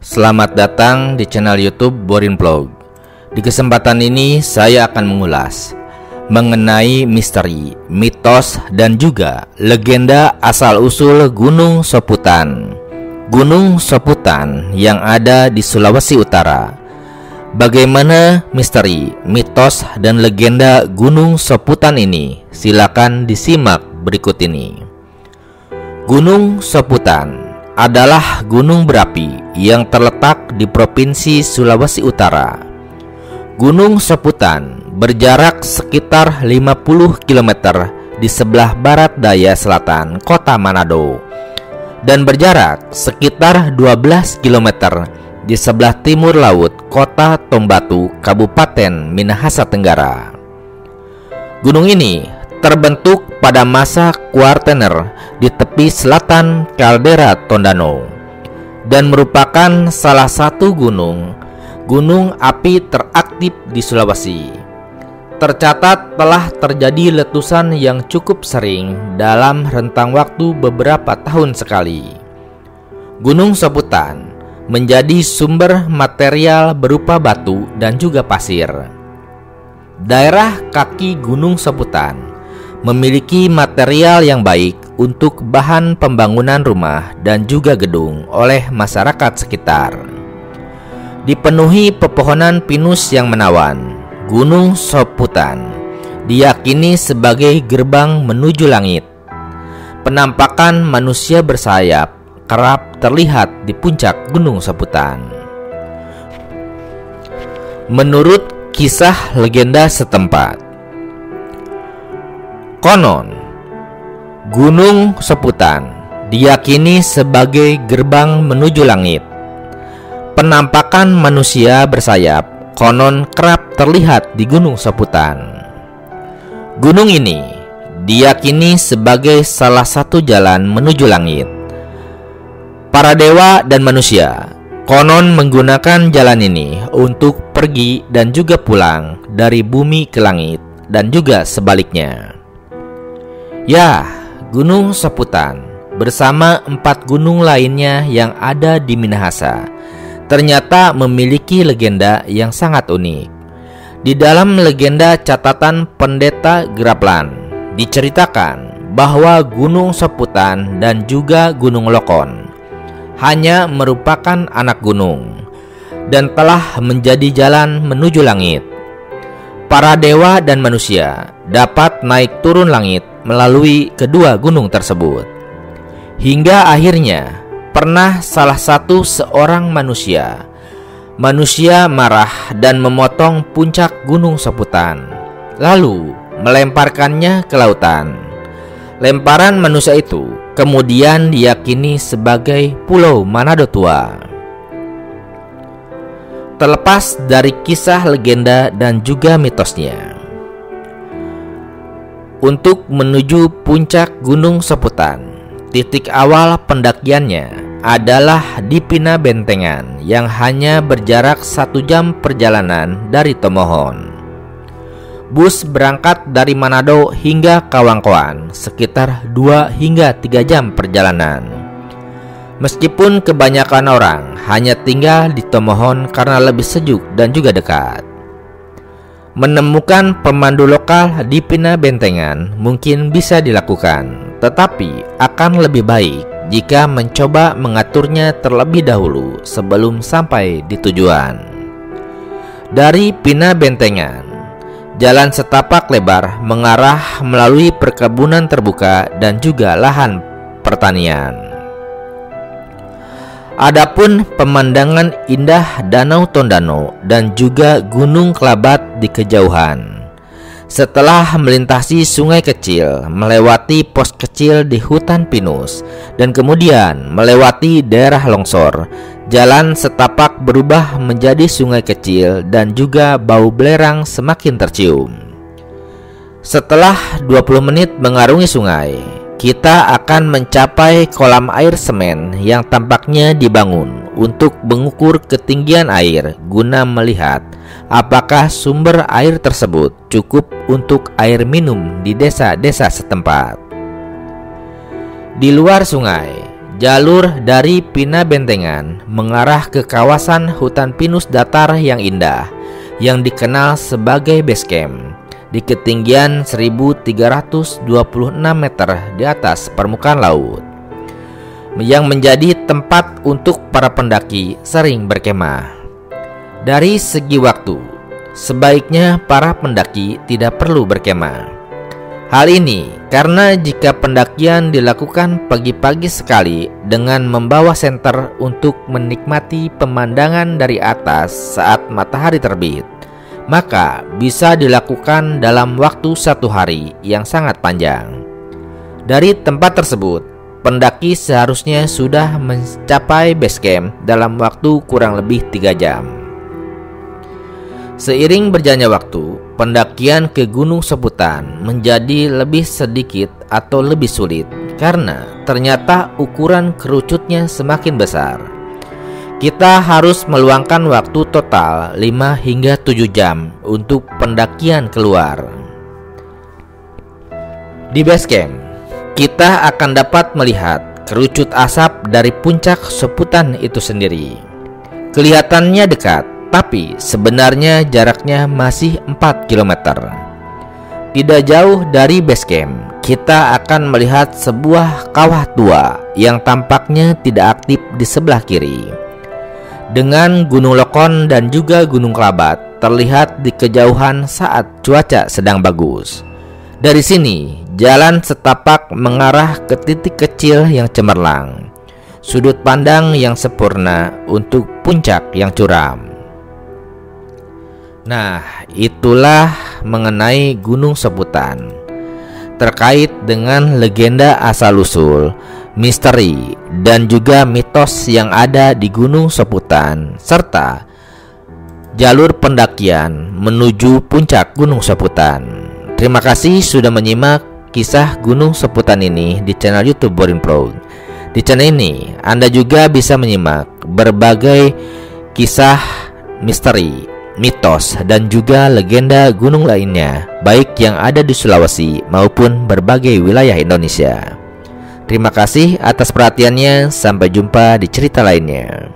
Selamat datang di channel YouTube Borin Vlog. Di kesempatan ini saya akan mengulas mengenai misteri, mitos, dan juga legenda asal-usul Gunung Soputan. Gunung Soputan yang ada di Sulawesi Utara. Bagaimana misteri, mitos, dan legenda Gunung Soputan ini? Silakan disimak berikut ini. Gunung Soputan adalah gunung berapi yang terletak di Provinsi Sulawesi Utara. Gunung Soputan berjarak sekitar 50 km di sebelah barat daya selatan kota Manado dan berjarak sekitar 12 km di sebelah timur laut kota Tombatu, Kabupaten Minahasa Tenggara. Gunung ini terbentuk pada masa Kuartener di tepi selatan kaldera Tondano dan merupakan salah satu gunung api teraktif di Sulawesi. Tercatat telah terjadi letusan yang cukup sering dalam rentang waktu beberapa tahun sekali. Gunung Soputan menjadi sumber material berupa batu dan juga pasir. Daerah kaki Gunung Soputan memiliki material yang baik untuk bahan pembangunan rumah dan juga gedung oleh masyarakat sekitar. Dipenuhi pepohonan pinus yang menawan, Gunung Soputan diyakini sebagai gerbang menuju langit. Penampakan manusia bersayap kerap terlihat di puncak Gunung Soputan. Menurut kisah legenda setempat, konon Gunung Soputan diyakini sebagai gerbang menuju langit. Penampakan manusia bersayap konon kerap terlihat di Gunung Soputan. Gunung ini diyakini sebagai salah satu jalan menuju langit. Para dewa dan manusia konon menggunakan jalan ini untuk pergi dan juga pulang dari bumi ke langit dan juga sebaliknya. Ya, Gunung Soputan bersama 4 gunung lainnya yang ada di Minahasa ternyata memiliki legenda yang sangat unik. Di dalam legenda catatan Pendeta Graplan diceritakan bahwa Gunung Soputan dan juga Gunung Lokon hanya merupakan anak gunung dan telah menjadi jalan menuju langit. Para dewa dan manusia dapat naik turun langit melalui kedua gunung tersebut. Hingga akhirnya pernah salah satu seorang manusia marah dan memotong puncak Gunung Soputan, lalu melemparkannya ke lautan. Lemparan manusia itu kemudian diyakini sebagai Pulau Manado Tua. Terlepas dari kisah legenda dan juga mitosnya, untuk menuju puncak Gunung Soputan, titik awal pendakiannya adalah di Pina Bentengan yang hanya berjarak 1 jam perjalanan dari Tomohon. Bus berangkat dari Manado hingga Kawangkoan sekitar 2 hingga 3 jam perjalanan. Meskipun kebanyakan orang hanya tinggal di Tomohon karena lebih sejuk dan juga dekat. Menemukan pemandu lokal di Pina Bentengan mungkin bisa dilakukan, tetapi akan lebih baik jika mencoba mengaturnya terlebih dahulu sebelum sampai di tujuan. Dari Pina Bentengan, jalan setapak lebar mengarah melalui perkebunan terbuka dan juga lahan pertanian. Adapun pemandangan indah Danau Tondano dan juga Gunung Kelabat di kejauhan. Setelah melintasi sungai kecil, melewati pos kecil di hutan pinus, dan kemudian melewati daerah longsor, jalan setapak berubah menjadi sungai kecil dan juga bau belerang semakin tercium. Setelah 20 menit mengarungi sungai, kita akan mencapai kolam air semen yang tampaknya dibangun untuk mengukur ketinggian air guna melihat apakah sumber air tersebut cukup untuk air minum di desa-desa setempat. Di luar sungai, jalur dari Pinabentengan mengarah ke kawasan hutan pinus datar yang indah yang dikenal sebagai base camp di ketinggian 1326 meter di atas permukaan laut, yang menjadi tempat untuk para pendaki sering berkemah. Dari segi waktu, sebaiknya para pendaki tidak perlu berkemah. Hal ini karena jika pendakian dilakukan pagi-pagi sekali dengan membawa senter untuk menikmati pemandangan dari atas saat matahari terbit, maka bisa dilakukan dalam waktu 1 hari yang sangat panjang. Dari tempat tersebut, pendaki seharusnya sudah mencapai base camp dalam waktu kurang lebih 3 jam. Seiring berjalannya waktu, pendakian ke Gunung Soputan menjadi lebih sedikit atau lebih sulit karena ternyata ukuran kerucutnya semakin besar. Kita harus meluangkan waktu total 5 hingga 7 jam untuk pendakian keluar. Di base camp, kita akan dapat melihat kerucut asap dari puncak Soputan itu sendiri. Kelihatannya dekat, tapi sebenarnya jaraknya masih 4 km. Tidak jauh dari base camp, kita akan melihat sebuah kawah tua yang tampaknya tidak aktif di sebelah kiri. Dengan Gunung Lokon dan juga Gunung Kelabat terlihat di kejauhan saat cuaca sedang bagus. Dari sini, jalan setapak mengarah ke titik kecil yang cemerlang. Sudut pandang yang sempurna untuk puncak yang curam. Nah, itulah mengenai Gunung Soputan. Terkait dengan legenda asal-usul, misteri, dan juga mitos yang ada di Gunung Soputan, serta jalur pendakian menuju puncak Gunung Soputan. Terima kasih sudah menyimak kisah Gunung Soputan ini di channel YouTube Borin Vlog. Di channel ini, Anda juga bisa menyimak berbagai kisah misteri, mitos, dan juga legenda gunung lainnya, baik yang ada di Sulawesi maupun berbagai wilayah Indonesia. Terima kasih atas perhatiannya. Sampai jumpa di cerita lainnya.